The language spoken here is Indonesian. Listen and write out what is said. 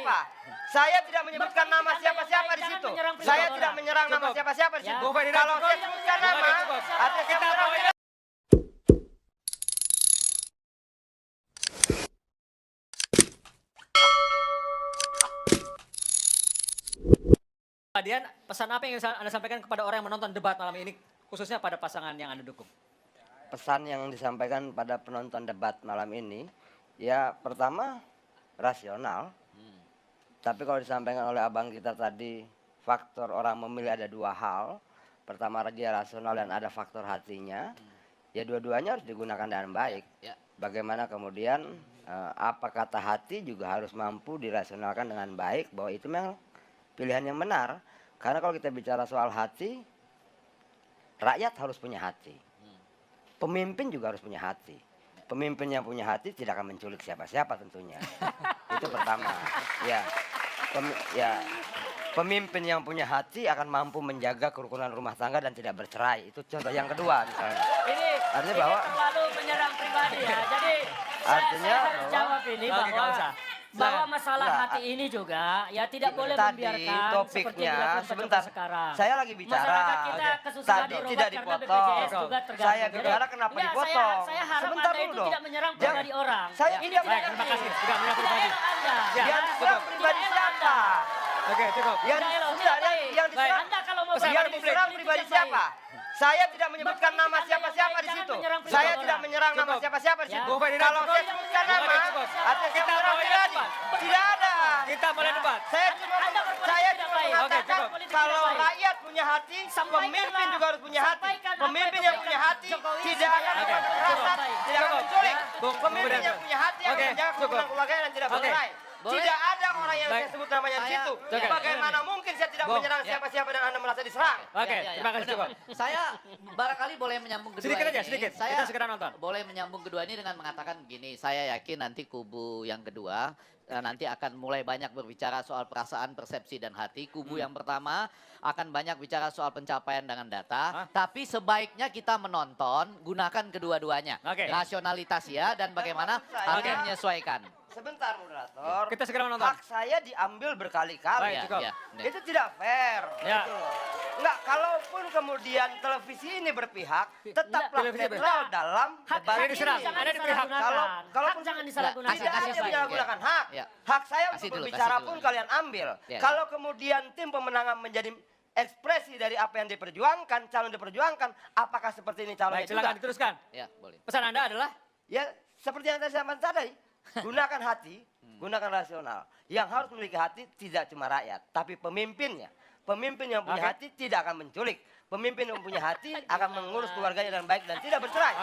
siapa. Saya tidak menyebutkan nama siapa-siapa di situ. Saya tidak menyerang nama siapa-siapa di situ. Kalau saya sebutkan nama, artinya saya menyerang. Pak Dian, pesan apa yang Anda sampaikan kepada orang yang menonton debat malam ini, khususnya pada pasangan yang Anda dukung? Pesan yang disampaikan pada penonton debat malam ini, ya pertama rasional. Tapi kalau disampaikan oleh abang kita tadi, faktor orang memilih ada dua hal. Pertama dia rasional dan ada faktor hatinya. Ya dua-duanya harus digunakan dengan baik. Bagaimana kemudian apa kata hati juga harus mampu dirasionalkan dengan baik bahwa itu memang pilihan yang benar. Karena kalau kita bicara soal hati, rakyat harus punya hati. Pemimpin juga harus punya hati. Pemimpin yang punya hati tidak akan menculik siapa-siapa tentunya. Itu pertama. Pemimpin yang punya hati akan mampu menjaga kerukunan rumah tangga dan tidak bercerai. Itu contoh yang kedua misalnya. Ini artinya bahwa terlalu menyerang pribadi ya. Jadi artinya saya jawab ini bahwa masalah hati ini juga ya tidak boleh membiarkan topiknya sebentar sekarang. Saya lagi bicara. Masyarakat kita kesusahan Tadi berobat tidak karena dipotong. BPJS juga terganggu. Saya bicara kenapa Ya, dipotong? Saya harap Sebentar Anda dulu itu dong. tidak menyerang pribadi orang. Saya ini tidak tidak terima kasih. elok. Tidak menyerang pribadi. Tidak elok Anda. Yang diserang pribadi siapa? Oke, cukup. Yang Tidak elok, sebentar, tidak baik. yang diserang Anda kalau mau yang berbagi diserang publik, pribadi tidak baik. siapa? Saya tidak menyebutkan nama siapa-siapa di situ. Saya tidak menyerang nama siapa-siapa di situ. Kalau saya sebutkan nama, artinya saya menyerang pribadi. Tidak ada. Kita mulai debat. Saya cuma mengatakan kalau rakyat punya hati, pemimpin juga harus punya hati. Pemimpin yang punya hati tidak akan kekerasan, tidak akan menculik. Pemimpin yang punya hati yang menjaga kerukunan keluarga dan tidak bercerai. Tidak ada orang yang saya sebut namanya di situ. Bagaimana mungkin saya tidak menyerang siapa-siapa dan Anda merasa diserang? Oke, terima kasih cukup. Saya barangkali boleh menyambung kedua Sedikit ini. aja, sedikit. Saya Kita segera nonton. boleh menyambung kedua ini dengan mengatakan begini, saya yakin nanti kubu yang kedua nanti akan mulai banyak berbicara soal perasaan, persepsi, dan hati. Kubu yang pertama akan banyak bicara soal pencapaian dengan data. Tapi sebaiknya kita menonton, gunakan kedua-duanya. Rasionalitas ya, dan bagaimana hati menyesuaikan. Sebentar moderator. Kita segera menonton. Hak saya diambil berkali-kali. Itu tidak fair. Ya. Gitu loh. Enggak, kalaupun kemudian televisi ini berpihak, tetaplah netral dalam debat ini. Anda dipihak. Kalaupun jangan disalahgunakan. tidak ada yang menyalahgunakan hak. Hak saya untuk berbicara pun kalian ambil. Kalau kemudian tim pemenangan menjadi ekspresi dari apa yang diperjuangkan, calon diperjuangkan, apakah seperti ini calonnya juga? Silakan diteruskan. Ya, boleh. Pesan Anda adalah? Ya, seperti yang saya sampaikan tadi. Gunakan hati, gunakan rasional. Yang harus memiliki hati tidak cuma rakyat, tapi pemimpinnya. Pemimpin yang punya hati tidak akan menculik. Pemimpin yang punya hati akan mengurus keluarganya dengan baik dan tidak bercerai.